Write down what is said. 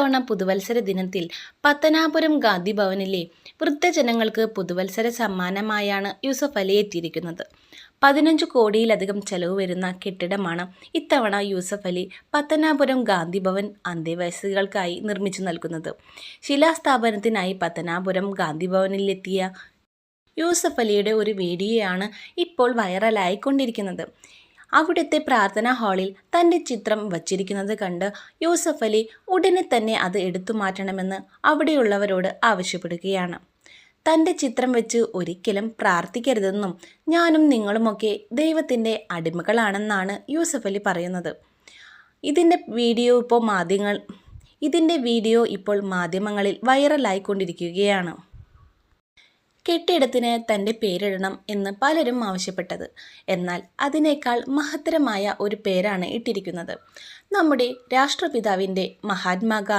ഇത്തവണ പുതുവത്സര ദിനത്തിൽ പത്തനാപുരം ഗാന്ധി ഭവനിലെ വൃദ്ധജനങ്ങൾക്ക് പുതുവത്സര സമ്മാനമായാണ് യൂസഫ് അലി എത്തിയിരിക്കുന്നത്. 15 കോടിയിലധികം ചെലവ് വരുന്ന കെട്ടിടമാണ് ഇത്തവണ യൂസഫ് അലി പത്തനാപുരം ഗാന്ധി ഭവൻ അന്തേവാസികൾക്കായി നിർമ്മിച്ചു നൽകുന്നത്. ശിലാസ്ഥാപനത്തിനായി പത്തനാപുരം ഗാന്ധി ഭവനിലെത്തിയ യൂസഫ് അലിയുടെ ഒരു വീഡിയോയാണ് ഇപ്പോൾ വൈറലായിക്കൊണ്ടിരിക്കുന്നത്. അവിടുത്തെ പ്രാർത്ഥനാ ഹാളിൽ തൻ്റെ ചിത്രം വച്ചിരിക്കുന്നത് കണ്ട് യൂസഫ് അലി ഉടനെ തന്നെ അത് എടുത്തു മാറ്റണമെന്ന് അവിടെയുള്ളവരോട് ആവശ്യപ്പെടുകയാണ്. തൻ്റെ ചിത്രം വെച്ച് ഒരിക്കലും പ്രാർത്ഥിക്കരുതെന്നും ഞാനും നിങ്ങളുമൊക്കെ ദൈവത്തിൻ്റെ അടിമകളാണെന്നാണ് യൂസഫ് അലി പറയുന്നത്. ഇതിൻ്റെ വീഡിയോ ഇപ്പോൾ മാധ്യമങ്ങളിൽ വൈറലായിക്കൊണ്ടിരിക്കുകയാണ്. കെട്ടിടത്തിന് തൻ്റെ പേരിടണം എന്ന് പലരും ആവശ്യപ്പെട്ടത്. എന്നാൽ അതിനേക്കാൾ മഹത്തരമായ ഒരു പേരാണ് ഇട്ടിരിക്കുന്നത്. നമ്മുടെ രാഷ്ട്രപിതാവിൻ്റെ മഹാത്മാഗാന്ധി